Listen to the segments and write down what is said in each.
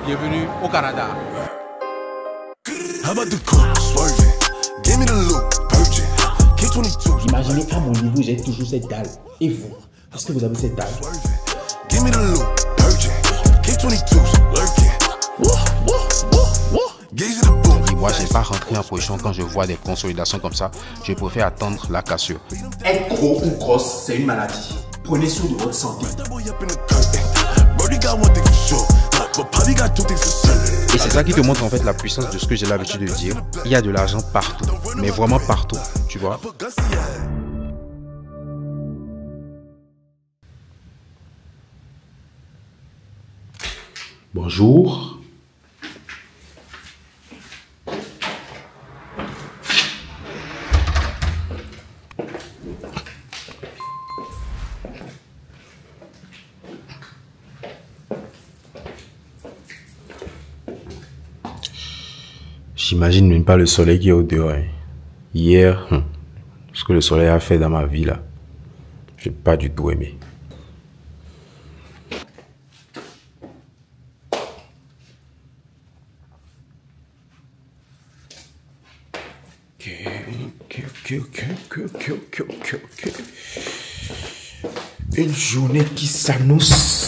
Bienvenue au Canada. Imaginez à mon niveau, j'ai toujours cette dalle. Et vous, est-ce que vous avez cette dalle? Moi, j'ai pas rentré en position quand je vois des consolidations comme ça. Je préfère attendre la cassure. Être gros ou grosse, c'est une maladie. Prenez soin de votre santé. Et c'est ça qui te montre en fait la puissance de ce que j'ai l'habitude de dire. Il y a de l'argent partout, mais vraiment partout, tu vois. Bonjour. J'imagine même pas le soleil qui est au dehors. Hier, ce que le soleil a fait dans ma vie là, j'ai pas du tout aimé. Ok. Une journée qui s'annonce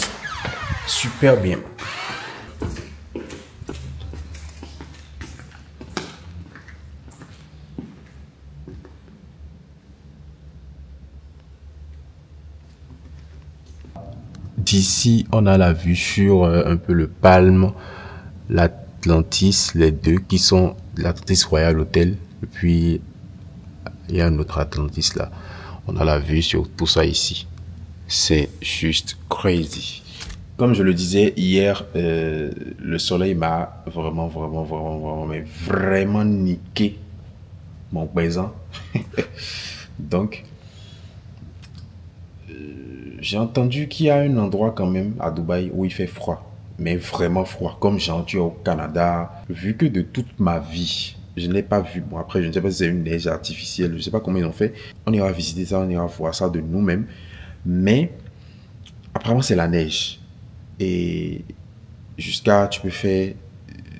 super bien. D'ici, on a la vue sur un peu le Palm, l'Atlantis, les deux qui sont l'Atlantis Royal Hotel. Et puis, il y a un autre Atlantis là. On a la vue sur tout ça ici. C'est juste crazy. Comme je le disais hier, le soleil m'a vraiment niqué mon présent. Donc, j'ai entendu qu'il y a un endroit quand même à Dubaï où il fait froid, mais vraiment froid, comme j'ai entendu au Canada. Vu que de toute ma vie, je ne l'ai pas vu. Bon, après, je ne sais pas si c'est une neige artificielle, je ne sais pas comment ils ont fait. On ira visiter ça, on ira voir ça de nous-mêmes. Mais, apparemment, c'est la neige. Et jusqu'à, tu peux faire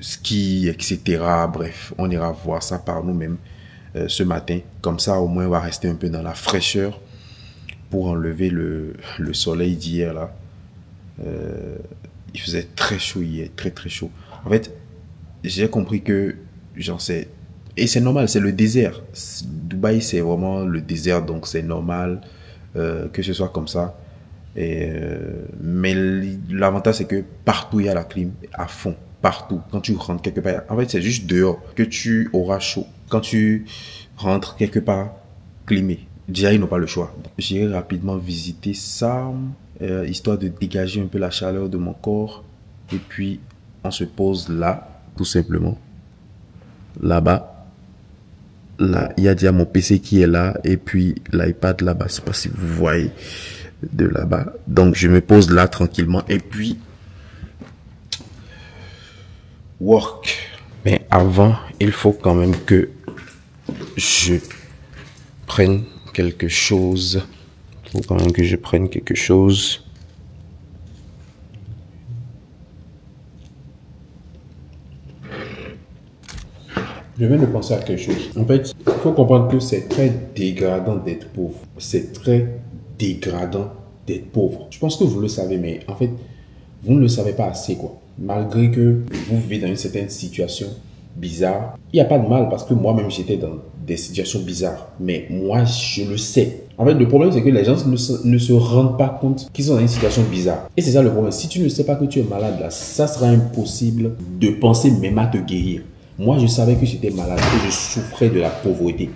ski, etc. Bref, on ira voir ça par nous-mêmes ce matin. Comme ça, au moins, on va rester un peu dans la fraîcheur pour enlever le soleil d'hier là. Il faisait très chaud hier, très chaud. En fait, j'ai compris que, j'en sais, et c'est normal, c'est le désert. Dubaï, c'est vraiment le désert, donc c'est normal que ce soit comme ça. Mais l'avantage, c'est que partout, il y a la clim à fond. Partout. Quand tu rentres quelque part, en fait, c'est juste dehors que tu auras chaud. Quand tu rentres quelque part, climé. Déjà, ils n'ont pas le choix. J'irai rapidement visiter ça, histoire de dégager un peu la chaleur de mon corps. Et puis, on se pose là, tout simplement. Là-bas. Là, il y a déjà mon PC qui est là. Et puis, l'iPad là-bas. Je ne sais pas si vous voyez de là-bas. Donc, je me pose là tranquillement. Et puis, work. Mais avant, il faut quand même que je prenne quelque chose. Il faut quand même que je prenne quelque chose. Je viens de penser à quelque chose. En fait, il faut comprendre que c'est très dégradant d'être pauvre. C'est très dégradant d'être pauvre. Je pense que vous le savez, mais en fait, vous ne le savez pas assez, quoi. Malgré que vous vivez dans une certaine situation bizarre, il n'y a pas de mal parce que moi-même, j'étais dans des situations bizarres. Mais moi, je le sais. En fait, le problème, c'est que les gens ne se rendent pas compte qu'ils sont dans une situation bizarre. Et c'est ça le problème. Si tu ne sais pas que tu es malade, là, ça sera impossible de penser même à te guérir. Moi, je savais que j'étais malade, que je souffrais de la pauvreté.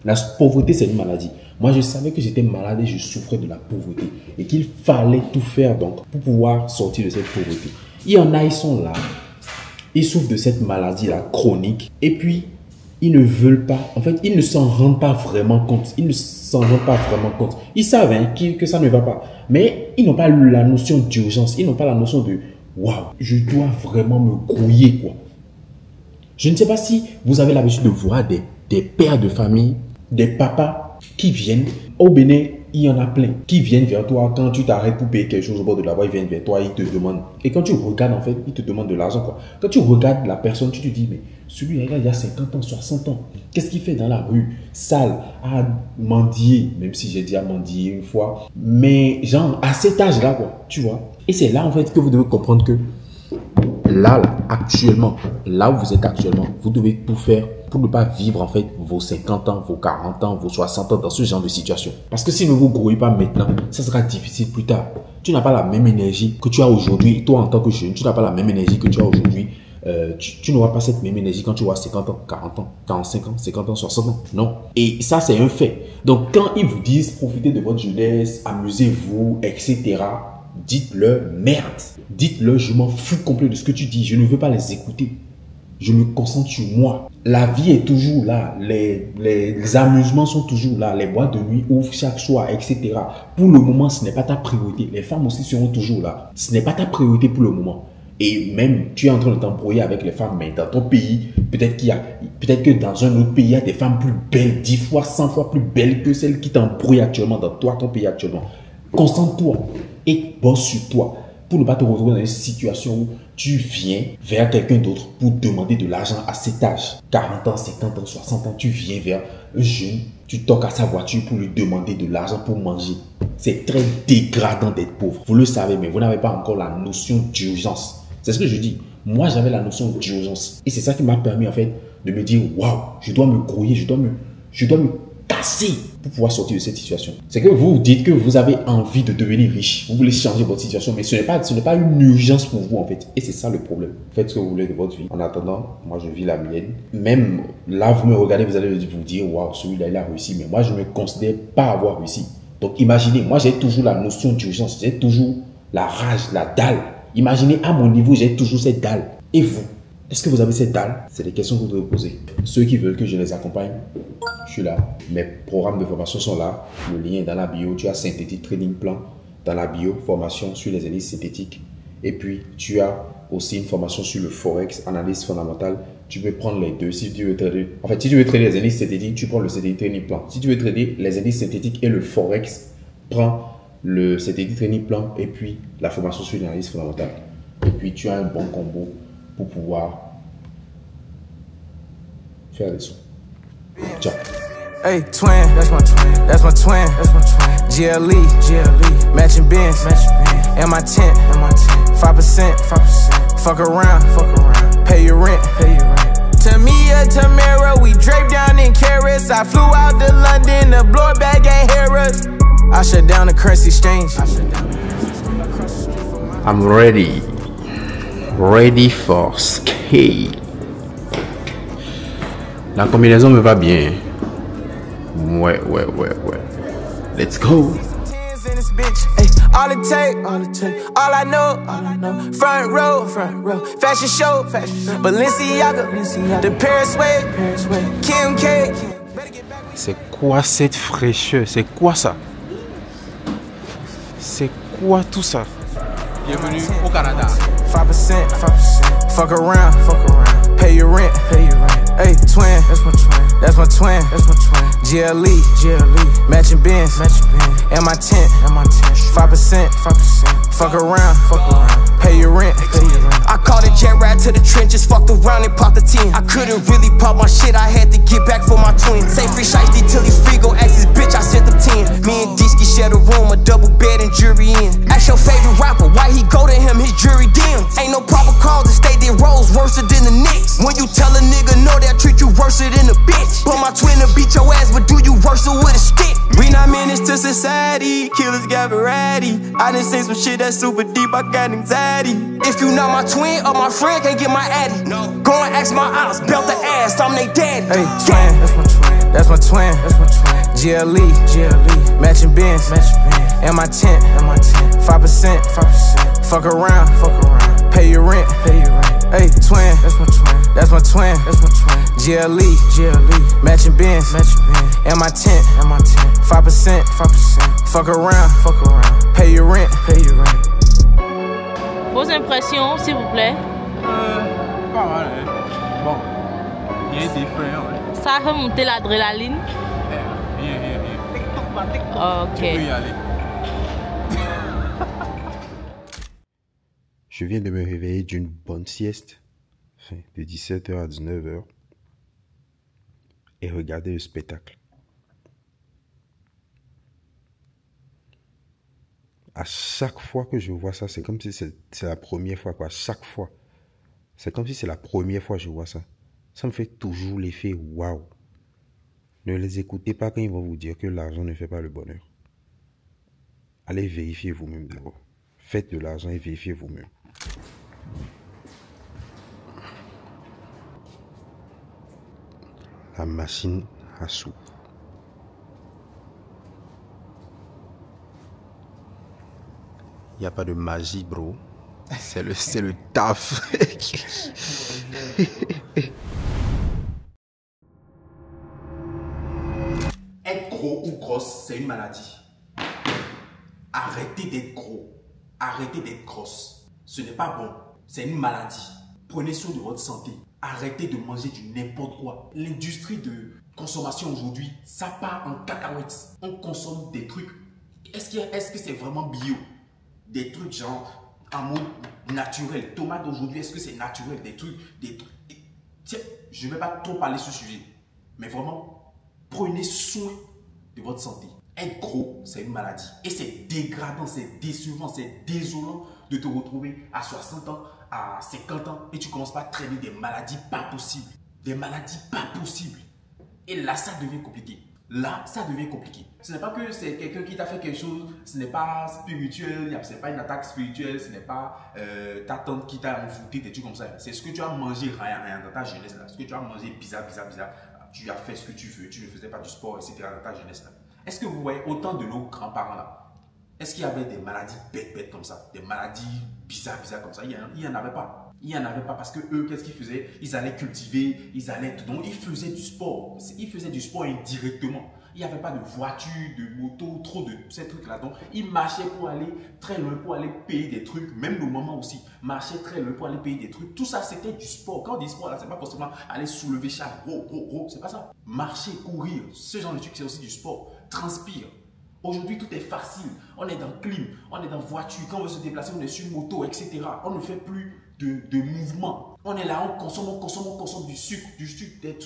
La pauvreté, c'est une maladie. Moi, je savais que j'étais malade et je souffrais de la pauvreté. Et qu'il fallait tout faire donc pour pouvoir sortir de cette pauvreté. Il y en a, ils sont là. Ils souffrent de cette maladie-là chronique. Et puis, ils ne veulent pas. En fait, ils ne s'en rendent pas vraiment compte. Ils ne s'en rendent pas vraiment compte. Ils savent que ça ne va pas. Mais ils n'ont pas la notion d'urgence. Ils n'ont pas la notion de « Waouh, je dois vraiment me grouiller, quoi ». Je ne sais pas si vous avez l'habitude de voir des pères de famille, des papas qui viennent au Bénin. il y en a plein qui viennent vers toi quand tu t'arrêtes pour payer quelque chose au bord de la voie, ils viennent vers toi, ils te demandent. Et quand tu regardes, en fait, ils te demandent de l'argent, quoi. Quand tu regardes la personne, tu te dis, mais celui-là, il y a 50 ans, 60 ans. Qu'est-ce qu'il fait dans la rue? Sale, à mendier, même si j'ai déjà mendié une fois. Mais genre, à cet âge-là, quoi, tu vois. Et c'est là, en fait, que vous devez comprendre que là, actuellement, là où vous êtes actuellement, vous devez tout faire pour ne pas vivre en fait vos 50 ans, vos 40 ans, vos 60 ans dans ce genre de situation. Parce que si ne vous grouillez pas maintenant, ça sera difficile plus tard. Tu n'as pas la même énergie que tu as aujourd'hui. Toi, en tant que jeune, tu n'as pas la même énergie que tu as aujourd'hui. Tu n'auras pas cette même énergie quand tu auras 50 ans, 40 ans, 45 ans, 50 ans, 60 ans. Non. Et ça, c'est un fait. Donc, quand ils vous disent profitez de votre jeunesse, amusez-vous, etc., dites-leur merde. Dites-leur je m'en fous complet de ce que tu dis. Je ne veux pas les écouter. Je me concentre sur moi. La vie est toujours là. Les amusements sont toujours là. Les boîtes de nuit ouvrent chaque soir, etc. Pour le moment, ce n'est pas ta priorité. Les femmes aussi seront toujours là. Ce n'est pas ta priorité pour le moment. Et même, tu es en train de t'embrouiller avec les femmes, mais dans ton pays, peut-être que dans un autre pays, il y a des femmes plus belles, 10 fois, 100 fois plus belles que celles qui t'embrouillent actuellement dans toi, ton pays actuellement. Concentre-toi et bosse sur toi pour ne pas te retrouver dans une situation où tu viens vers quelqu'un d'autre pour demander de l'argent à cet âge. 40 ans, 50 ans, 60 ans, tu viens vers un jeune, tu toques à sa voiture pour lui demander de l'argent pour manger. C'est très dégradant d'être pauvre. Vous le savez, mais vous n'avez pas encore la notion d'urgence. C'est ce que je dis. Moi, j'avais la notion d'urgence. Et c'est ça qui m'a permis, en fait, de me dire, waouh, je dois me grouiller, je dois me casser pour pouvoir sortir de cette situation. C'est que vous dites que vous avez envie de devenir riche. Vous voulez changer votre situation, mais ce n'est pas une urgence pour vous, en fait. Et c'est ça le problème. Faites ce que vous voulez de votre vie. En attendant, moi, je vis la mienne. Même là, vous me regardez, vous allez vous dire, waouh, celui-là, il a réussi. Mais moi, je ne me considère pas avoir réussi. Donc, imaginez, moi, j'ai toujours la notion d'urgence. J'ai toujours la rage, la dalle. Imaginez, à mon niveau, j'ai toujours cette dalle. Et vous? Est-ce que vous avez cette dalle? C'est des questions que vous devez poser. Ceux qui veulent que je les accompagne, je suis là. Mes programmes de formation sont là. Le lien est dans la bio. Tu as Synthétique Training Plan dans la bio, formation sur les analyses synthétiques. Et puis, tu as aussi une formation sur le Forex, analyse fondamentale. Tu peux prendre les deux si tu veux trader. En fait, si tu veux trader les analyses synthétiques, tu prends le Synthétique Training Plan. Si tu veux trader les analyses synthétiques et le Forex, prends le Synthétique Training Plan et puis la formation sur l'analyse fondamentale. Et puis, tu as un bon combo pour pouvoir faire des sons. Ciao. Hey, twin, that's my twin, that's my twin, that's my twin. GLE, matching bins, and my tent, 5%, fuck around, pay your rent, Tamia, Tamara, we draped down in carrots. I flew out to London, the blow bag ain't hear us. I shut down the currency exchange. I'm ready for skate. La combinaison me va bien. Ouais. Let's go. All it take, all I know, front row, fashion show, Balenciaga, the Paris way, Kim K. C'est quoi cette fraîcheur? C'est quoi ça? C'est quoi tout ça? Bienvenue au Canada. 5%, fuck around, pay your rent, Hey, twin, that's my twin, GLE, matching bins, and my tent, 5%, fuck around, pay your rent. I caught a jet ride to the trenches, fucked around and popped the 10. I couldn't really pop my shit, I had to get back for my twin. Say free shiesty till he's free, go ask his bitch, I sent him 10. Me and Disky share the room, a double bed and jury in. Ask your favorite rapper, why he go to him, his jury dim. Ain't no proper calls to stay their roles worse than the Knicks. When you tell a nigga no, they'll treat you worse than a bitch. Put my twin to beat your ass, but do you worse with a stick? We not menace to society, killers got variety. I done seen some shit that's super deep, I got anxiety. If you not my twin or my friend, can't get my addy. No. Go and ask my ops, belt the ass, I'm they daddy. Hey, twin, that's my twin, GLE, matching bins, and my tent, 5%, fuck around, pay your rent, Hey, twin, that's my twin, GLE, matching bins, and my tent, 5%, fuck around, pay your rent. Vos impressions, s'il vous plaît? Pas mal, hein. Bon, il est différent, hein. Ça a remonté l'adrénaline. Bien. Ok. Tu peux y aller. Je viens de me réveiller d'une bonne sieste, enfin, de 17h à 19h, et regarder le spectacle. À chaque fois que je vois ça, c'est comme si c'est la première fois, quoi. Chaque fois. C'est comme si c'est la première fois que je vois ça. Ça me fait toujours l'effet waouh. Ne les écoutez pas quand ils vont vous dire que l'argent ne fait pas le bonheur. Allez vérifier vous-même d'abord. Faites de l'argent et vérifiez vous-même. La machine à soupe. Il n'y a pas de magie, bro. C'est le taf. Être gros ou grosse, c'est une maladie. Arrêtez d'être gros. Arrêtez d'être grosse. Ce n'est pas bon. C'est une maladie. Prenez soin de votre santé. Arrêtez de manger du n'importe quoi. L'industrie de consommation aujourd'hui, ça part en cacahuètes. On consomme des trucs. Est-ce que c'est vraiment bio? Des trucs genre en mode naturel. Tomate aujourd'hui, est-ce que c'est naturel? Des trucs. Tiens, je ne vais pas trop parler sur ce sujet. Mais vraiment, prenez soin de votre santé. Être gros, c'est une maladie. Et c'est dégradant, c'est décevant, c'est désolant de te retrouver à 60 ans, à 50 ans et tu commences pas à traîner des maladies pas possibles. Des maladies pas possibles. Et là, ça devient compliqué. Là, ça devient compliqué. Ce n'est pas que c'est quelqu'un qui t'a fait quelque chose, ce n'est pas spirituel, ce n'est pas une attaque spirituelle, ce n'est pas ta tante qui t'a enfoncé, des trucs comme ça. C'est ce que tu as mangé rien dans ta jeunesse là. Ce que tu as mangé bizarre. Tu as fait ce que tu veux, tu ne faisais pas du sport, etc. dans ta jeunesse là. Est-ce que vous voyez autant de nos grands-parents là? Est-ce qu'il y avait des maladies bêtes comme ça? Des maladies bizarres comme ça? Il n'y en avait pas. Il n'y en avait pas parce que eux, qu'est-ce qu'ils faisaient? Ils allaient cultiver, ils allaient tout. Donc, ils faisaient du sport. Ils faisaient du sport indirectement. Il n'y avait pas de voiture, de moto, trop de ces trucs-là. Donc, ils marchaient pour aller très loin, pour aller payer des trucs. Même nos mamans aussi marchaient très loin pour aller payer des trucs. Tout ça, c'était du sport. Quand on dit sport, là, c'est pas forcément aller soulever chaque gros. C'est pas ça. Marcher, courir, ce genre de trucs, c'est aussi du sport. Transpire. Aujourd'hui, tout est facile. On est dans clim, on est dans voiture. Quand on veut se déplacer, on est sur moto, etc. On ne fait plus de mouvement. On est là, on consomme du sucre, des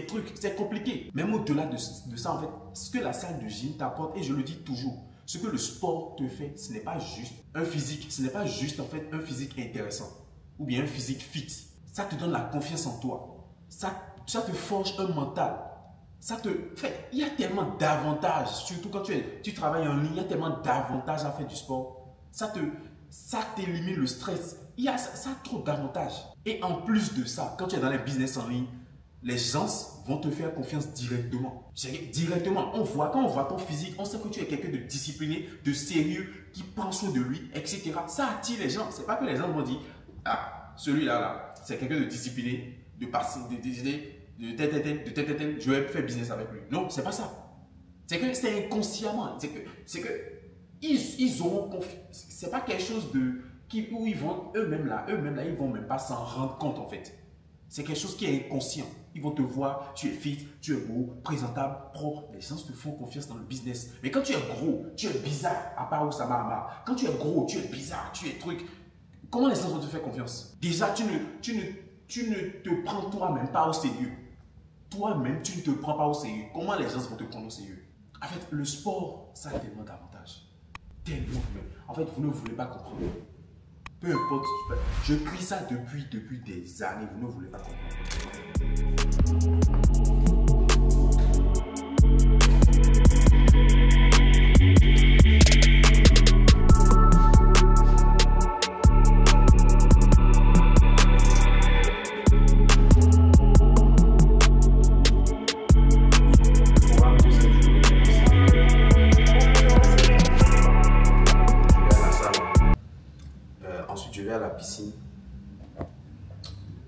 trucs. C'est compliqué. Même au-delà de ça, en fait, ce que la salle de gym t'apporte, et je le dis toujours, ce que le sport te fait, ce n'est pas juste un physique. Ce n'est pas juste, en fait, un physique intéressant. Ou bien un physique fit. Ça te donne la confiance en toi. Ça te forge un mental. Ça te fait, il y a tellement d'avantages, surtout quand tu travailles en ligne, il y a tellement d'avantages à faire du sport. Ça t'élimine le stress. Ça a trop d'avantages. Et en plus de ça, quand tu es dans les business en ligne, les gens vont te faire confiance directement. Directement, quand on voit ton physique, on sait que tu es quelqu'un de discipliné, de sérieux, qui prend soin de lui, etc. Ça attire les gens. C'est pas que les gens vont dire, ah, celui-là, c'est quelqu'un de discipliné, de je vais faire business avec lui. Non, c'est pas ça. C'est que c'est inconsciemment. C'est que ils auront confiance. C'est pas quelque chose où ils vont eux-mêmes là, ils vont même pas s'en rendre compte en fait. C'est quelque chose qui est inconscient. Ils vont te voir, tu es fit, tu es beau, présentable, propre. Les gens te font confiance dans le business. Mais quand tu es gros, tu es bizarre, à part Oussama Hamar. Quand tu es gros, tu es bizarre, tu es truc. Comment les gens vont te faire confiance? Déjà, tu ne te prends toi-même pas au sérieux. Toi-même, tu ne te prends pas au sérieux. Comment les gens vont te prendre au sérieux? En fait, le sport, ça a tellement d'avantages. Tellement. En fait, vous ne voulez pas comprendre. Peu importe. Je crie ça depuis des années. Vous ne voulez pas comprendre. Piscine,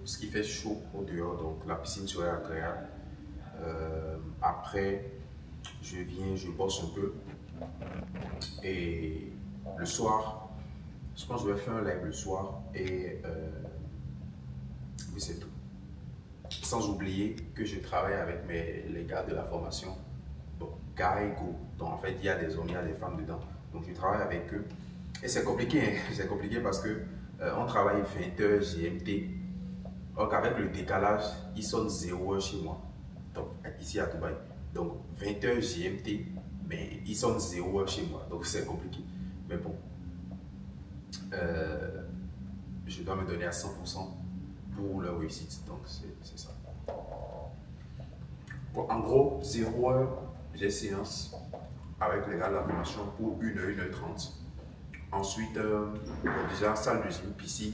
ce qui fait chaud au dehors, donc la piscine serait agréable. Après, je viens, je bosse un peu et le soir, je pense que je vais faire un live le soir et oui, c'est tout. Sans oublier que je travaille avec les gars de la formation. Bon, Gaigo. Donc en fait, il y a des hommes, il y a des femmes dedans. Donc je travaille avec eux. Et c'est compliqué, hein? C'est compliqué parce que on travaille 20h GMT. Donc avec le décalage, il sonne 0h chez moi. Donc ici à Dubaï. Donc 20h GMT, mais il sonne 0h chez moi. Donc c'est compliqué. Mais bon, je dois me donner à 100% pour leur réussite. Donc c'est ça. Bon, en gros, 0h, j'ai séance avec les gars de la formation pour 1h, 1h30. Ensuite, déjà salle de gym, piscine.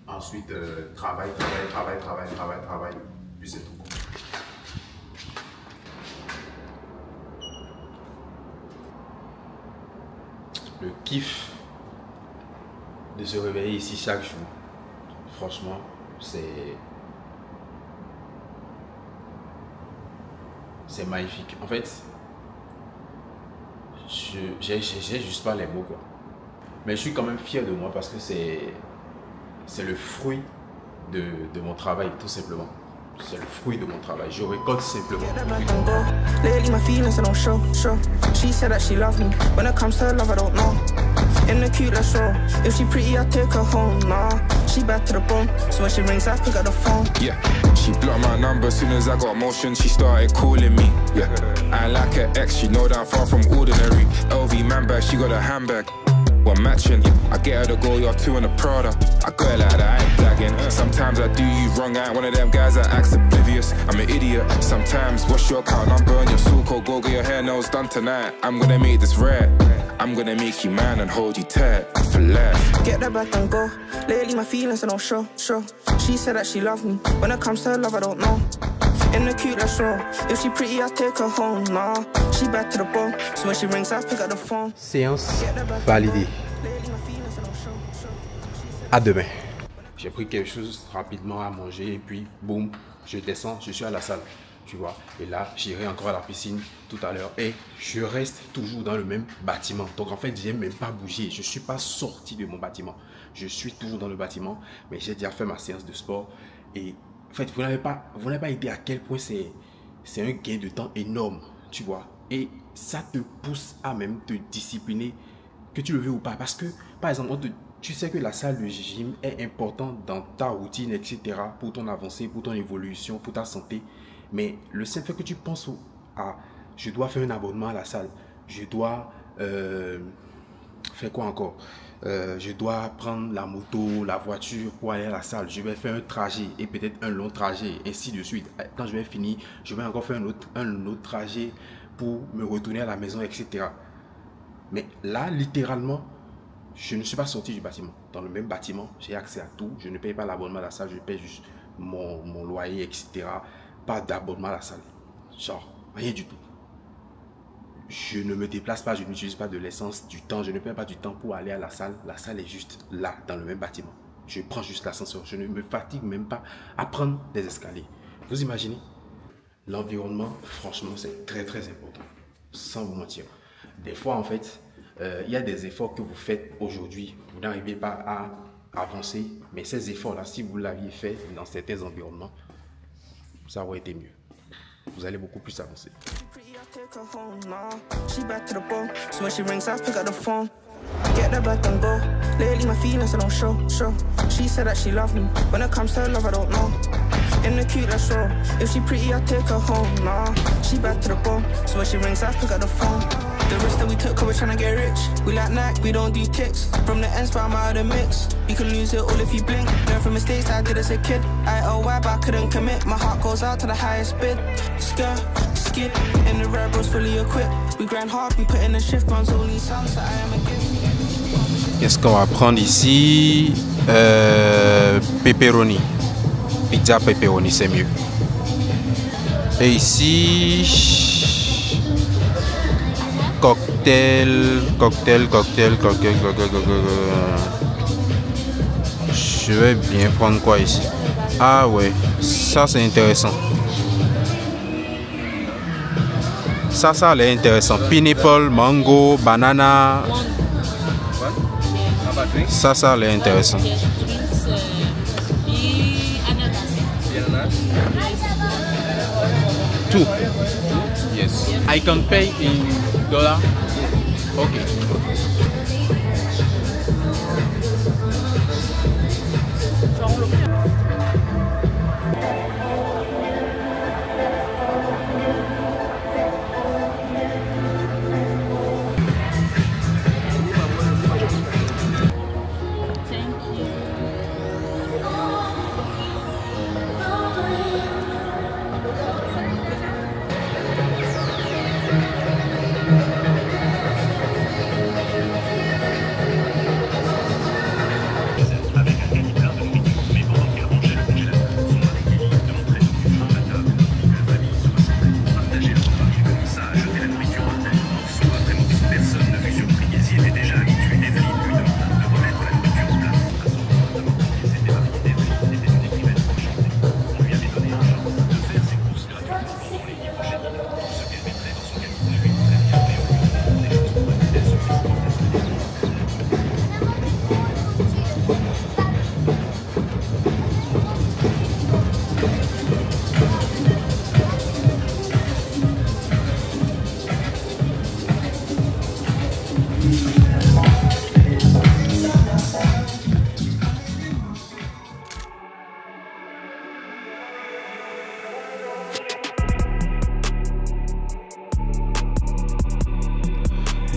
Ensuite, travail. Puis c'est tout. Le kiff de se réveiller ici chaque jour, franchement, c'est magnifique. En fait, j'ai juste pas les mots, quoi. Mais je suis quand même fier de moi parce que c'est le fruit de mon travail, tout simplement. C'est le fruit de mon travail. Je récolte simplement. Lately my feelings I don't show. She said that she loves me. When it comes to love I don't know. In the cute let's roll. If she pretty I take her home. Nah, she bad to the bone. So when she rings I pick up the phone. Yeah, she blocked my number as soon as I got motion. She started calling me. Yeah, I like her ex. She know that I'm far from ordinary. LV man bag, she got a handbag. One matching, I get her the gold, you're two in a Prada. I got it like that, I ain't blagging. Sometimes I do you wrong, I ain't one of them guys that acts oblivious. I'm an idiot. Sometimes, what's your account number and your soul code? Go get your hair nails done tonight. I'm gonna make this rare. I'm gonna make you man and hold you tight for life. Get that back and go. Lately my feelings I don't show. She said that she loved me. When it comes to love I don't know. In the cute let's roll. If she pretty I take her home. Nah, she bad to the bone. So when she rings I pick up the phone. Séance validée. À demain. J'ai pris quelque chose rapidement à manger et puis boum, je descends, je suis à la salle, tu vois. Et là, j'irai encore à la piscine tout à l'heure et je reste toujours dans le même bâtiment. Donc en fait, j'ai même pas bougé, je suis pas sorti de mon bâtiment. Je suis toujours dans le bâtiment, mais j'ai déjà fait ma séance de sport et en fait, vous n'avez pas idée à quel point c'est un gain de temps énorme, tu vois. Et ça te pousse à même te discipliner, que tu le veux ou pas. Parce que, par exemple, tu sais que la salle de gym est importante dans ta routine, etc. Pour ton avancée, pour ton évolution, pour ta santé. Mais le simple fait que tu penses à je dois faire un abonnement à la salle, je dois faire quoi encore, je dois prendre la moto, la voiture pour aller à la salle, je vais faire un trajet et peut-être un long trajet, ainsi de suite. Quand je vais finir, je vais encore faire un autre trajet pour me retourner à la maison, etc. Mais là, littéralement, je ne suis pas sorti du bâtiment. Dans le même bâtiment, j'ai accès à tout. Je ne paye pas l'abonnement à la salle, je paye juste mon loyer, etc. Pas d'abonnement à la salle. Genre, rien du tout. Je ne me déplace pas, je n'utilise pas de l'essence, du temps. Je ne paye pas du temps pour aller à la salle. La salle est juste là, dans le même bâtiment. Je prends juste l'ascenseur. Je ne me fatigue même pas à prendre des escaliers. Vous imaginez? L'environnement, franchement, c'est très très important. Sans vous mentir. Des fois, en fait, il y a des efforts que vous faites aujourd'hui. Vous n'arrivez pas à avancer. Mais ces efforts-là, si vous l'aviez fait dans certains environnements, ça aurait été mieux. Vous allez beaucoup plus avancer. Get that back and go. Lately my feelings I don't show. She said that she loved me. When it comes to love I don't know. In the cute let's roll. If she pretty I take her home. Nah, she bad to the bone. So when she rings I pick up the phone. The risk that we took cause we're tryna get rich. We like Nike, we don't do ticks. From the ends but I'm out of the mix. You can lose it all if you blink. Learn from mistakes that I did as a kid. I owe why but I couldn't commit. My heart goes out to the highest bid. Skip, and the rare bros fully equipped. We grind hard, we put in the shift. Runs only sounds so I am a gift. Qu'est-ce qu'on va prendre ici? Pepperoni. Pizza pepperoni, c'est mieux. Et ici, cocktail. Je vais bien prendre quoi ici? Ah ouais, ça c'est intéressant. Ça a l'air intéressant. Pineapple, mango, banana. Ça a l'air intéressant. Tout. Yes. I can pay in dollar. Okay.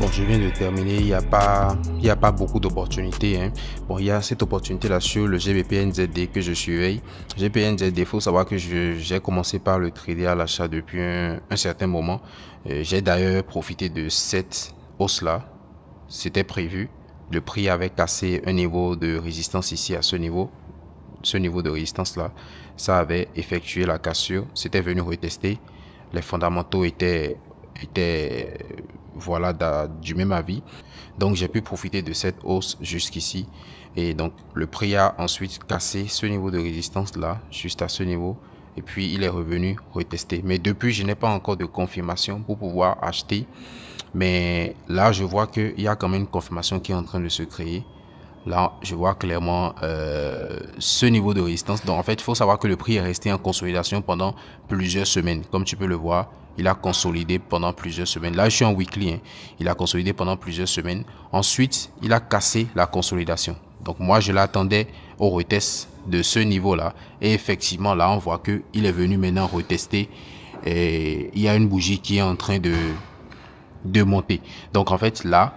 Bon, je viens de terminer, il n'y a pas beaucoup d'opportunités. Hein. Bon, il y a cette opportunité-là sur le GBP/NZD que je surveille. GBP/NZD, il faut savoir que j'ai commencé par le trader à l'achat depuis un certain moment. J'ai d'ailleurs profité de cette hausse-là. C'était prévu. Le prix avait cassé un niveau de résistance ici à ce niveau. Ce niveau de résistance-là, ça avait effectué la cassure. C'était venu retester. Les fondamentaux étaient voilà du même avis, donc j'ai pu profiter de cette hausse jusqu'ici et donc le prix a ensuite cassé ce niveau de résistance là, juste à ce niveau, et puis il est revenu retester. Mais depuis, je n'ai pas encore de confirmation pour pouvoir acheter, mais là je vois qu'il y a quand même une confirmation qui est en train de se créer. Là je vois clairement ce niveau de résistance. Donc en fait il faut savoir que le prix est resté en consolidation pendant plusieurs semaines. Comme tu peux le voir, il a consolidé pendant plusieurs semaines. Là je suis en weekly, hein. Il a consolidé pendant plusieurs semaines. Ensuite il a cassé la consolidation. Donc moi je l'attendais au retest de ce niveau là, et effectivement là on voit que il est venu maintenant retester, et il y a une bougie qui est en train de monter. Donc en fait là,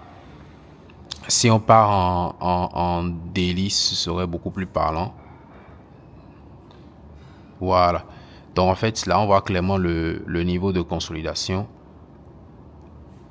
si on part en daily, ce serait beaucoup plus parlant. Voilà. Donc en fait, là, on voit clairement le niveau de consolidation.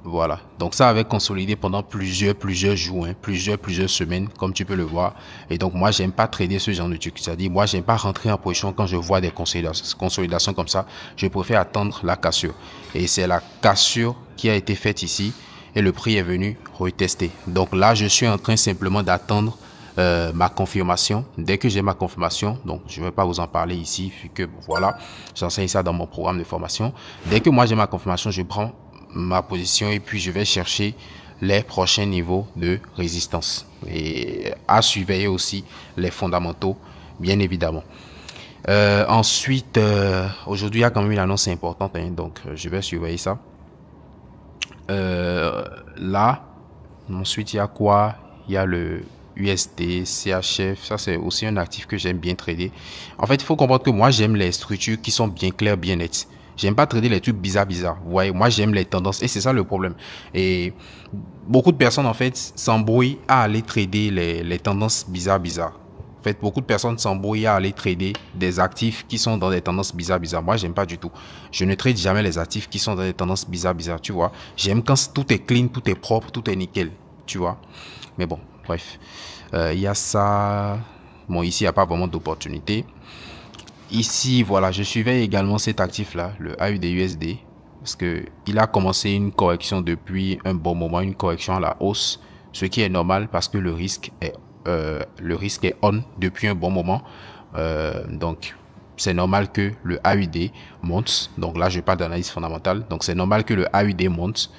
Voilà. Donc ça avait consolidé pendant plusieurs jours, hein, plusieurs semaines, comme tu peux le voir. Et donc moi, j'aime pas trader ce genre de truc. C'est-à-dire, moi, j'aime pas rentrer en position quand je vois des consolidations comme ça. Je préfère attendre la cassure. Et c'est la cassure qui a été faite ici. Et le prix est venu retester. Donc là, je suis en train simplement d'attendre ma confirmation. Dès que j'ai ma confirmation, donc je ne vais pas vous en parler ici, vu que voilà, j'enseigne ça dans mon programme de formation. Dès que moi j'ai ma confirmation, je prends ma position et puis je vais chercher les prochains niveaux de résistance. Et à surveiller aussi les fondamentaux, bien évidemment. Ensuite, aujourd'hui, il y a quand même une annonce importante, hein, donc je vais surveiller ça. Là, ensuite il y a quoi? Il y a le USD, CHF, ça c'est aussi un actif que j'aime bien trader. En fait, il faut comprendre que moi j'aime les structures qui sont bien claires, bien nettes. J'aime pas trader les trucs bizarres. Vous voyez, moi j'aime les tendances et c'est ça le problème. Et beaucoup de personnes en fait s'embrouillent à aller trader les tendances bizarres. En fait, beaucoup de personnes s'embrouillent à aller trader des actifs qui sont dans des tendances bizarres. Moi, j'aime pas du tout. Je ne trade jamais les actifs qui sont dans des tendances bizarres, tu vois. J'aime quand tout est clean, tout est propre, tout est nickel, tu vois. Mais bon, bref. Il y a ça. Bon, ici, il n'y a pas vraiment d'opportunité. Ici, voilà, je suivais également cet actif-là, le AUD/USD, parce qu'il a commencé une correction depuis un bon moment, une correction à la hausse, ce qui est normal parce que le risque est on depuis un bon moment. Donc c'est normal que le AUD monte. Donc là je parle d'analyse fondamentale. Donc c'est normal que le AUD monte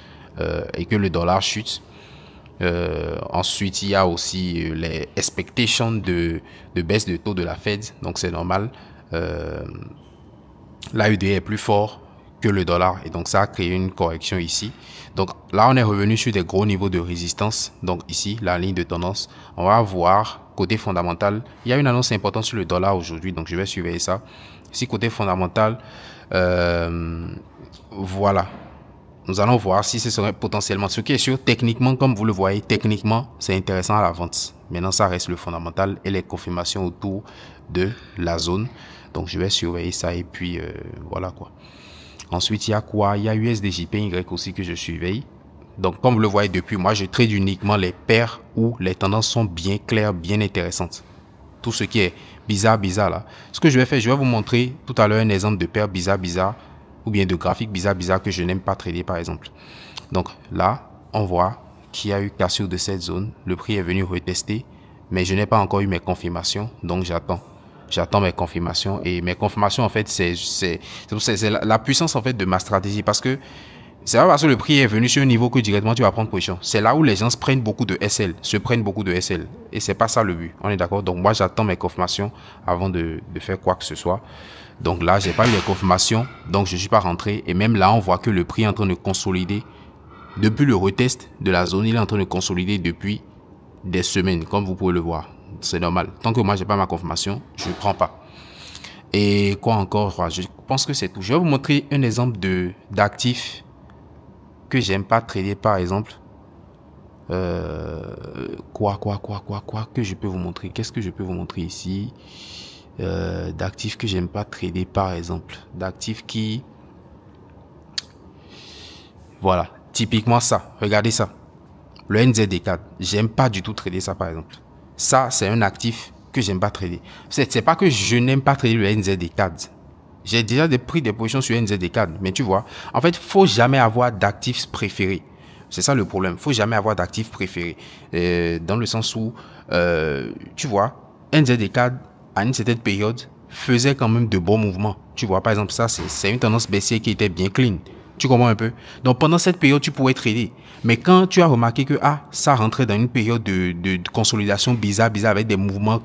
et que le dollar chute. Ensuite il y a aussi les expectations de baisse de taux de la Fed. Donc c'est normal. L'AUD est plus fort que le dollar. Et donc, ça a créé une correction ici. Donc, là, on est revenu sur des gros niveaux de résistance. Donc, ici, la ligne de tendance. On va voir côté fondamental. Il y a une annonce importante sur le dollar aujourd'hui. Donc, je vais surveiller ça. Ici, côté fondamental, voilà. Nous allons voir si ce serait potentiellement. Ce qui est sûr, techniquement, comme vous le voyez, techniquement, c'est intéressant à la vente. Maintenant, ça reste le fondamental et les confirmations autour de la zone. Donc, je vais surveiller ça et puis voilà quoi. Ensuite, il y a quoi? Il y a USDJPY aussi que je surveille. Donc, comme vous le voyez depuis, moi, je trade uniquement les paires où les tendances sont bien claires, bien intéressantes. Tout ce qui est bizarre là. Ce que je vais faire, je vais vous montrer tout à l'heure un exemple de paire bizarre ou bien de graphique bizarre que je n'aime pas trader par exemple. Donc là, on voit qu'il y a eu cassure de cette zone. Le prix est venu retester, mais je n'ai pas encore eu mes confirmations, donc j'attends mes confirmations. Et mes confirmations, en fait, c'est la puissance en fait de ma stratégie, parce que c'est pas parce que le prix est venu sur un niveau que directement tu vas prendre position. C'est là où les gens se prennent beaucoup de SL, et c'est pas ça le but. On est d'accord? Donc moi, j'attends mes confirmations avant de faire quoi que ce soit. Donc là, j'ai pas eu les confirmations, donc je suis pas rentré. Et même là, on voit que le prix est en train de consolider. Depuis le retest de la zone, il est en train de consolider depuis des semaines, comme vous pouvez le voir. C'est normal. Tant que moi, j'ai pas ma confirmation, je ne prends pas. Et quoi encore? Je pense que c'est tout. Je vais vous montrer un exemple d'actifs que j'aime pas trader, par exemple. Quoi que je peux vous montrer? Qu'est-ce que je peux vous montrer ici? D'actifs que j'aime pas trader, par exemple, d'actifs qui, voilà, typiquement ça, regardez ça, le NZD4, j'aime pas du tout trader ça, par exemple. Ça, c'est un actif que j'aime pas trader. C'est pas que je n'aime pas trader le NZD4, j'ai déjà pris des positions sur NZD4, mais tu vois, en fait, faut jamais avoir d'actifs préférés. C'est ça le problème, faut jamais avoir d'actifs préférés, dans le sens où tu vois, NZD4 à une certaine période, faisait quand même de bons mouvements. Tu vois, par exemple, ça, c'est une tendance baissière qui était bien clean. Tu comprends un peu? Donc, pendant cette période, tu pouvais trader. Mais quand tu as remarqué que ça rentrait dans une période de consolidation bizarre, avec des mouvements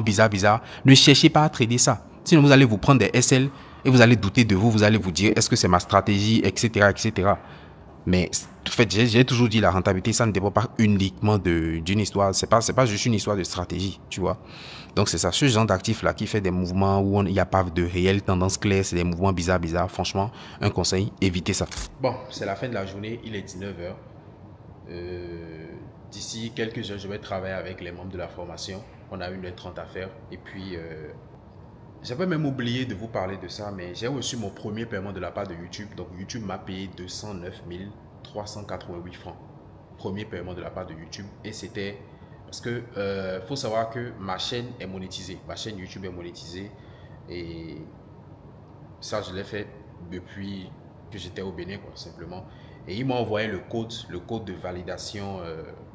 bizarres, ne cherchez pas à trader ça. Sinon, vous allez vous prendre des SL et vous allez douter de vous. Vous allez vous dire, est-ce que c'est ma stratégie, etc. Mais en fait, j'ai toujours dit, la rentabilité, ça ne dépend pas uniquement d'une histoire. C'est pas juste une histoire de stratégie, tu vois. Donc c'est ça, ce genre d'actif là qui fait des mouvements où il n'y a pas de réelle tendance claire, c'est des mouvements bizarres. Franchement, un conseil, évitez ça. Bon, c'est la fin de la journée, il est 19h. D'ici quelques heures, je vais travailler avec les membres de la formation. On a 1h30 à faire. Et puis, j'avais même oublié de vous parler de ça, mais j'ai reçu mon premier paiement de la part de YouTube. Donc YouTube m'a payé 209 388 francs. Premier paiement de la part de YouTube. Et c'était... Parce que faut savoir que ma chaîne est monétisée. Ma chaîne YouTube est monétisée. Et ça, je l'ai fait depuis que j'étais au Bénin, quoi, simplement. Et il m'a envoyé le code de validation,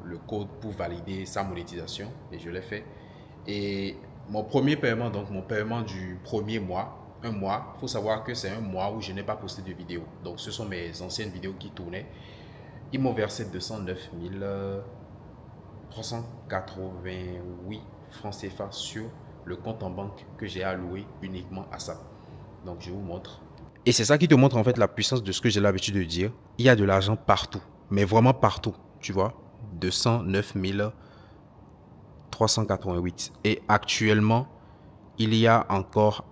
le code pour valider sa monétisation. Et je l'ai fait. Et mon premier paiement, donc mon paiement du premier mois, un mois, il faut savoir que c'est un mois où je n'ai pas posté de vidéo. Donc ce sont mes anciennes vidéos qui tournaient. Ils m'ont versé 209 388 francs CFA sur le compte en banque que j'ai alloué uniquement à ça. Donc je vous montre. Et c'est ça qui te montre en fait la puissance de ce que j'ai l'habitude de dire. Il y a de l'argent partout, mais vraiment partout, tu vois. 209 388. Et actuellement, il y a encore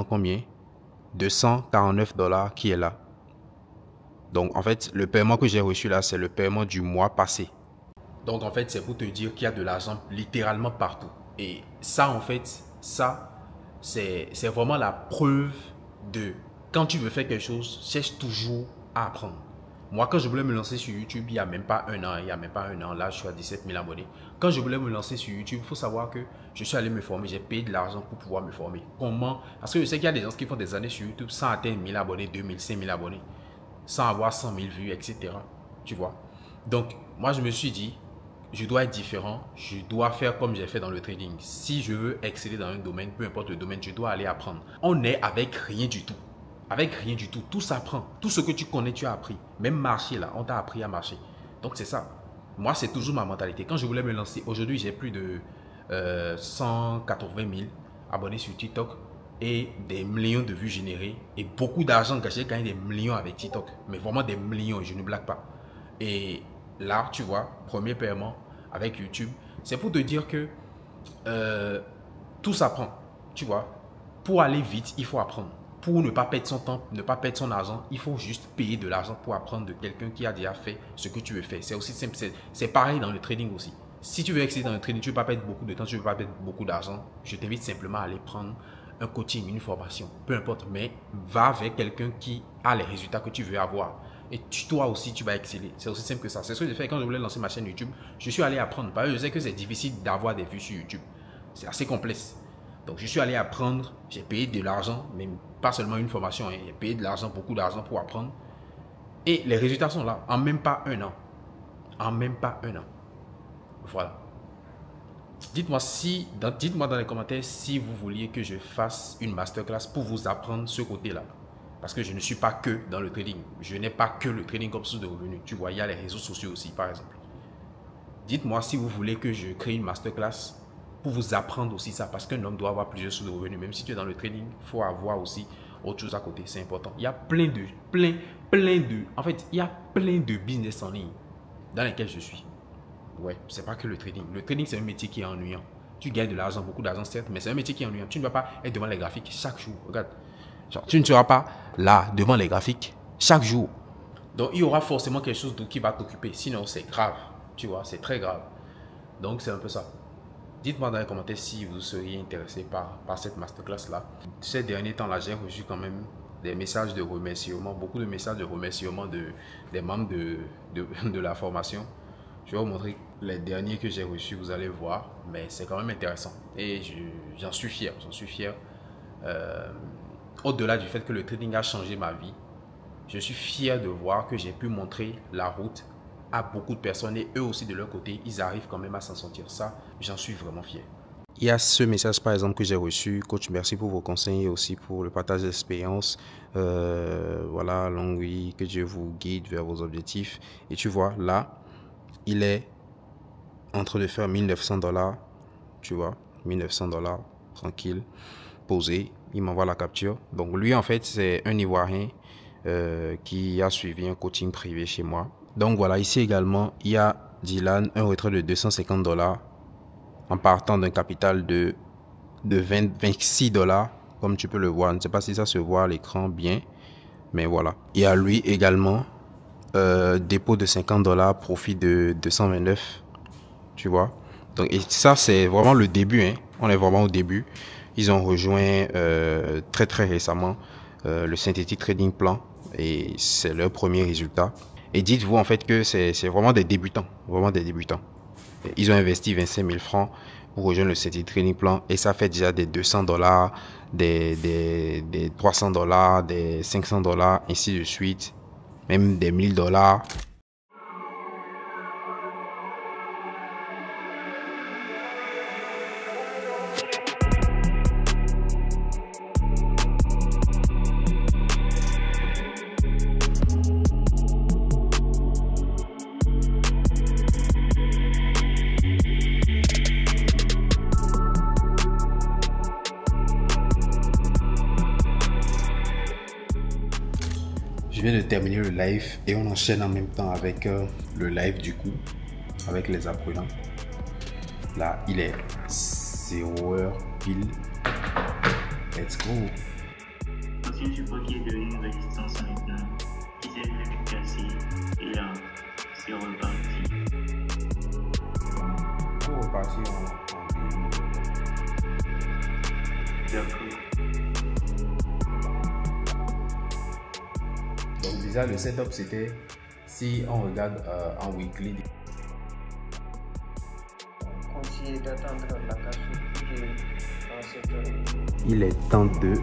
combien? 249 $ qui est là. Donc en fait, le paiement que j'ai reçu là, c'est le paiement du mois passé. Donc en fait, c'est pour te dire qu'il y a de l'argent littéralement partout. Et ça, en fait, ça, c'est vraiment la preuve de quand tu veux faire quelque chose, cherche toujours à apprendre. Moi, quand je voulais me lancer sur YouTube, il n'y a même pas un an, là, je suis à 17 000 abonnés. Quand je voulais me lancer sur YouTube, il faut savoir que je suis allé me former, j'ai payé de l'argent pour pouvoir me former. Comment? Parce que je sais qu'il y a des gens qui font des années sur YouTube sans atteindre 1000 abonnés, 2000, 5000 abonnés, sans avoir 100 000 vues, etc. Tu vois? Donc, moi, je me suis dit, je dois être différent, je dois faire comme j'ai fait dans le trading. Si je veux exceller dans un domaine, peu importe le domaine, je dois aller apprendre. On est avec rien du tout. Avec rien du tout. Tout s'apprend. Tout ce que tu connais, tu as appris. Même marcher là, on t'a appris à marcher. Donc c'est ça. Moi, c'est toujours ma mentalité. Quand je voulais me lancer, aujourd'hui, j'ai plus de 180 000 abonnés sur TikTok. et des millions de vues générées et beaucoup d'argent gagné. J'ai gagné des millions avec TikTok, mais vraiment des millions, je ne blague pas. Et là, tu vois, premier paiement avec YouTube, c'est pour te dire que tout s'apprend, tu vois. Pour aller vite, il faut apprendre. Pour ne pas perdre son temps, ne pas perdre son argent, il faut juste payer de l'argent pour apprendre de quelqu'un qui a déjà fait ce que tu veux faire. C'est aussi simple, c'est pareil dans le trading aussi. Si tu veux exceller dans le trading, tu ne veux pas perdre beaucoup de temps, tu ne veux pas perdre beaucoup d'argent, je t'invite simplement à aller prendre un coaching, une formation, peu importe, mais va avec quelqu'un qui a les résultats que tu veux avoir. Et toi aussi, tu vas exceller. C'est aussi simple que ça. C'est ce que j'ai fait quand je voulais lancer ma chaîne YouTube. Je suis allé apprendre. Parce que je sais que c'est difficile d'avoir des vues sur YouTube. C'est assez complexe. Donc, je suis allé apprendre. J'ai payé de l'argent, mais pas seulement une formation. J'ai payé de l'argent, beaucoup d'argent pour apprendre. Et les résultats sont là. En même pas un an. En même pas un an. Voilà. Dites-moi dans les commentaires si vous vouliez que je fasse une masterclass pour vous apprendre ce côté-là. Parce que je ne suis pas que dans le trading. Je n'ai pas que le trading comme source de revenus. Tu vois, il y a les réseaux sociaux aussi, par exemple. Dites-moi si vous voulez que je crée une masterclass pour vous apprendre aussi ça. Parce qu'un homme doit avoir plusieurs sources de revenus. Même si tu es dans le trading, il faut avoir aussi autre chose à côté. C'est important. Il y a plein de business en ligne dans lesquels je suis. Ouais, c'est pas que le trading. Le trading, c'est un métier qui est ennuyant. Tu gagnes de l'argent, beaucoup d'argent, certes, mais c'est un métier qui est ennuyant. Tu ne vas pas être devant les graphiques chaque jour. Regarde. Genre, tu ne seras pas là, devant les graphiques, chaque jour. Donc, il y aura forcément quelque chose qui va t'occuper. Sinon, c'est grave. Tu vois, c'est très grave. Donc, c'est un peu ça. Dites-moi dans les commentaires si vous seriez intéressé par cette masterclass-là. Ces derniers temps-là, j'ai reçu quand même des messages de remerciement, beaucoup de messages de remerciement des membres de la formation. Je vais vous montrer les derniers que j'ai reçus, vous allez voir. Mais c'est quand même intéressant. Et j'en suis fier. J'en suis fier. Au-delà du fait que le trading a changé ma vie, je suis fier de voir que j'ai pu montrer la route à beaucoup de personnes et eux aussi de leur côté, ils arrivent quand même à s'en sortir. Ça, j'en suis vraiment fier. Il y a ce message par exemple que j'ai reçu. Coach, merci pour vos conseils et aussi pour le partage d'expérience. Voilà, longue vie, que Dieu vous guide vers vos objectifs. Et tu vois, là, il est en train de faire $1900, tu vois, $1900, tranquille, posé. Il m'envoie la capture. Donc lui, en fait, c'est un Ivoirien qui a suivi un coaching privé chez moi. Donc voilà, ici également, il y a Dylan, un retrait de $250 en partant d'un capital de $26, comme tu peux le voir. Je ne sais pas si ça se voit à l'écran bien, mais voilà. Il y a lui également, dépôt de $50, profit de 229, tu vois. Donc, et ça, c'est vraiment le début, hein. On est vraiment au début. Ils ont rejoint très récemment le Synthetic Trading Plan et c'est leur premier résultat. Et dites-vous en fait que c'est vraiment des débutants, vraiment des débutants. Ils ont investi 25 000 francs pour rejoindre le Synthetic Trading Plan et ça fait déjà des $200, des $300, des $500, ainsi de suite, même des $1000. Je viens de terminer le live et on enchaîne en même temps avec le live du coup, avec les apprenants. Là, il est 0h pile. Let's go. Ancien support qui est de une résistance maintenant, qui s'est fait casser et là, c'est reparti. Pour repartir en D'accord. Donc déjà le setup c'était, si on regarde en weekly, il est temps de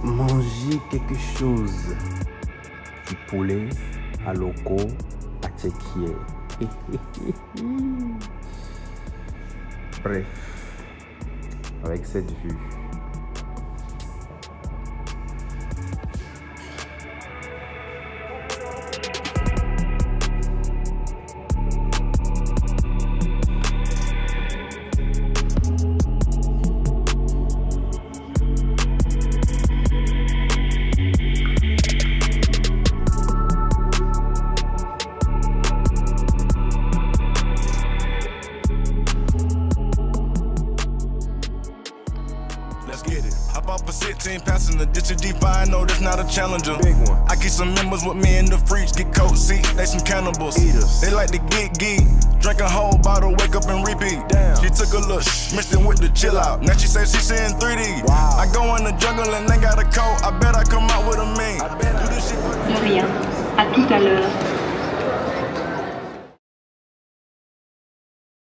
manger quelque chose. Du poulet à loco à tchéquier. Bref, avec cette vue. Let's get it. Hop off a 16 passenger, this is D5, no, that's not a challenger. Big one. I keep some members with me in the fridge, get coat seats, they some cannibals. Eaters. They like to get geek, drink a whole bottle, wake up and repeat. Damn. She took a look, mixed it with the chill out. Now she say she seeing 3D. Wow. I go in the jungle and they got a coat, I bet I come out with a mane. Do this shit. Rien. À tout à l'heure.